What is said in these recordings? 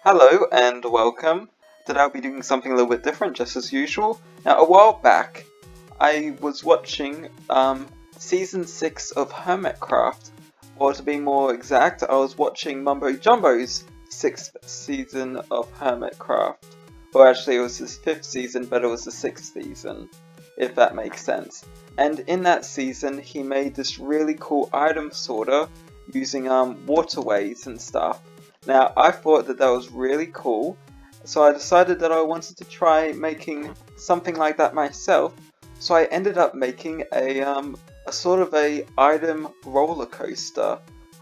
Hello and welcome. Today I'll be doing something a little bit different, just as usual. Now, a while back, I was watching Season 6 of Hermitcraft, or to be more exact, I was watching Mumbo Jumbo's 6th season of Hermitcraft. Well, actually, it was his 5th season, but it was the 6th season, if that makes sense. And in that season, he made this really cool item sorter using waterways and stuff. Now, I thought that was really cool, so I decided that I wanted to try making something like that myself. So I ended up making a sort of a item roller coaster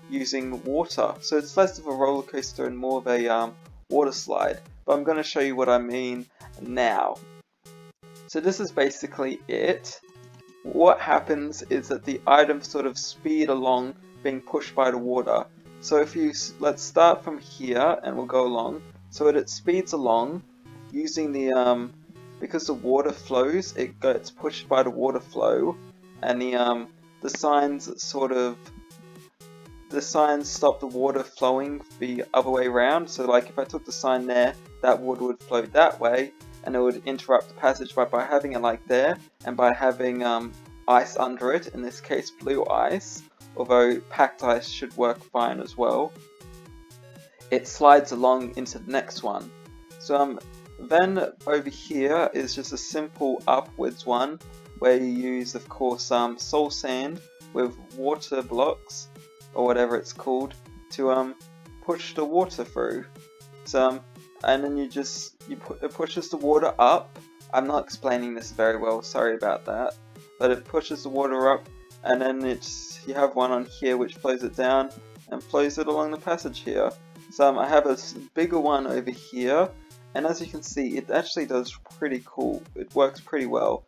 using water. So it's less of a roller coaster and more of a water slide. But I'm going to show you what I mean now. So this is basically it. What happens is that the items sort of speed along being pushed by the water. So if let's start from here and we'll go along. So it speeds along using because the water flows, it gets pushed by the water flow, and the signs stop the water flowing the other way around. So like if I took the sign there, that water would flow that way, and it would interrupt the passage. But by having it like there, and by having ice under it, in this case blue ice, although packed ice should work fine as well, it slides along into the next one. So then over here is just a simple upwards one, where you use, of course, soul sand with water blocks, or whatever it's called, to push the water through. So and then it pushes the water up. I'm not explaining this very well, sorry about that, but it pushes the water up, and then you have one on here which flows it down and flows it along the passage here. So I have a bigger one over here, and as you can see, it actually does pretty cool. It works pretty well.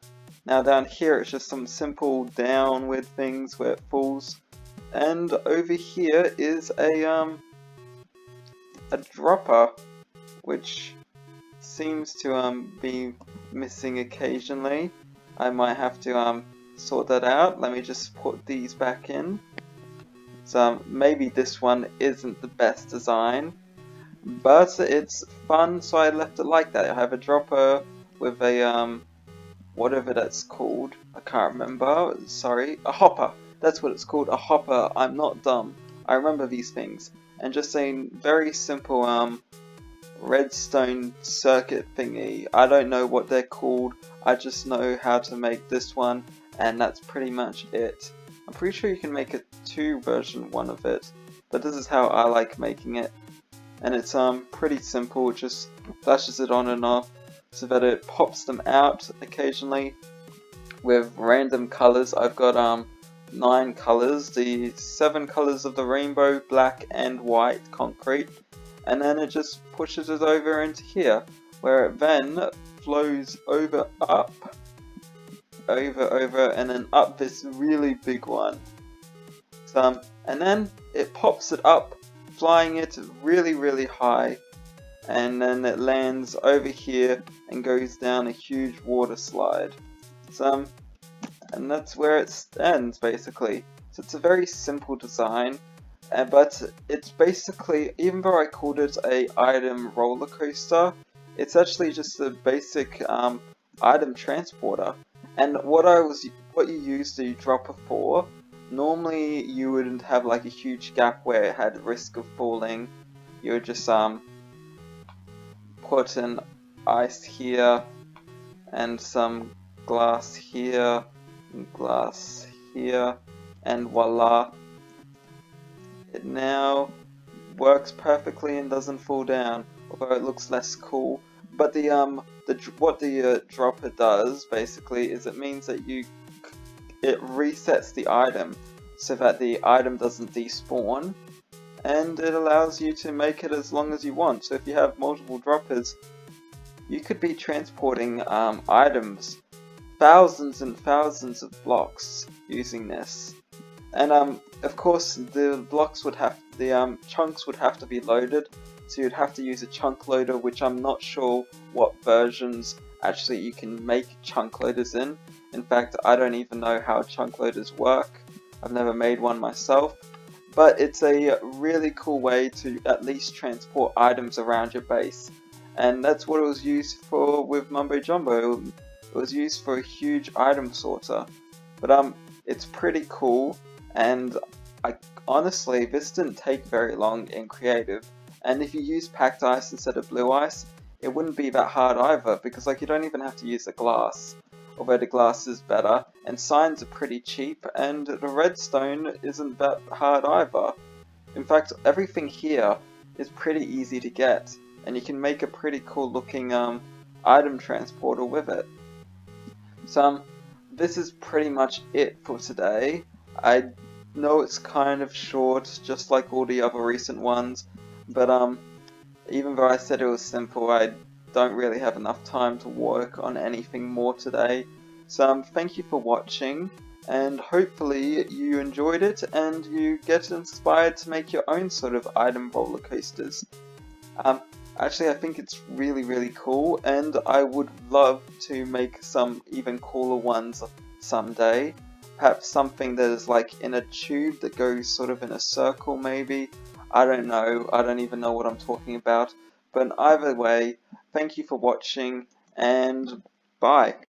Now down here it's just some simple downward things where it falls, and over here is a dropper, which seems to be missing occasionally. I might have to sort that out. Let me just put these back in. So maybe this one isn't the best design, but it's fun, so I left it like that. I have a dropper with a whatever that's called. I can't remember. Sorry, a hopper. That's what it's called, a hopper. I'm not dumb. I remember these things. And just a very simple redstone circuit thingy. I don't know what they're called. I just know how to make this one, and that's pretty much it. I'm pretty sure you can make a 2 version 1 of it, but this is how I like making it. And it's pretty simple. It just flashes it on and off so that it pops them out occasionally with random colors. I've got 9 colors, the 7 colors of the rainbow, black and white concrete, and then it just pushes it over into here, where it then flows over, and then up this really big one. So, and then it pops it up, flying it really, really high, and then it lands over here and goes down a huge water slide. So, and that's where it stands basically. So it's a very simple design, but it's basically, even though I called it a item roller coaster, it's actually just a basic item transporter. And what you use the dropper for, normally you wouldn't have like a huge gap where it had risk of falling. You would just put an ice here and some glass here and glass here, and voila, it now works perfectly and doesn't fall down, although it looks less cool. But what the dropper does basically is it means that it resets the item so that the item doesn't despawn, and it allows you to make it as long as you want. So if you have multiple droppers, you could be transporting items thousands and thousands of blocks using this. And of course the chunks would have to be loaded, so you'd have to use a chunk loader, which I'm not sure what versions actually you can make chunk loaders in. In fact, I don't even know how chunk loaders work. I've never made one myself, but it's a really cool way to at least transport items around your base. And that's what it was used for with Mumbo Jumbo. It was used for a huge item sorter. But it's pretty cool, and I honestly, this didn't take very long in creative. And if you use packed ice instead of blue ice, it wouldn't be that hard either, because like you don't even have to use a glass. Although the glass is better, and signs are pretty cheap, and the redstone isn't that hard either. In fact, everything here is pretty easy to get, and you can make a pretty cool looking item transporter with it. So this is pretty much it for today. I know it's kind of short, just like all the other recent ones, but even though I said it was simple, I don't really have enough time to work on anything more today. So thank you for watching, and hopefully you enjoyed it and you get inspired to make your own sort of item roller coasters. Um, Actually, I think it's really cool, and I would love to make some even cooler ones someday. Perhaps something that is like in a tube that goes sort of in a circle, maybe. I don't know. I don't even know what I'm talking about. But either way, thank you for watching, and bye.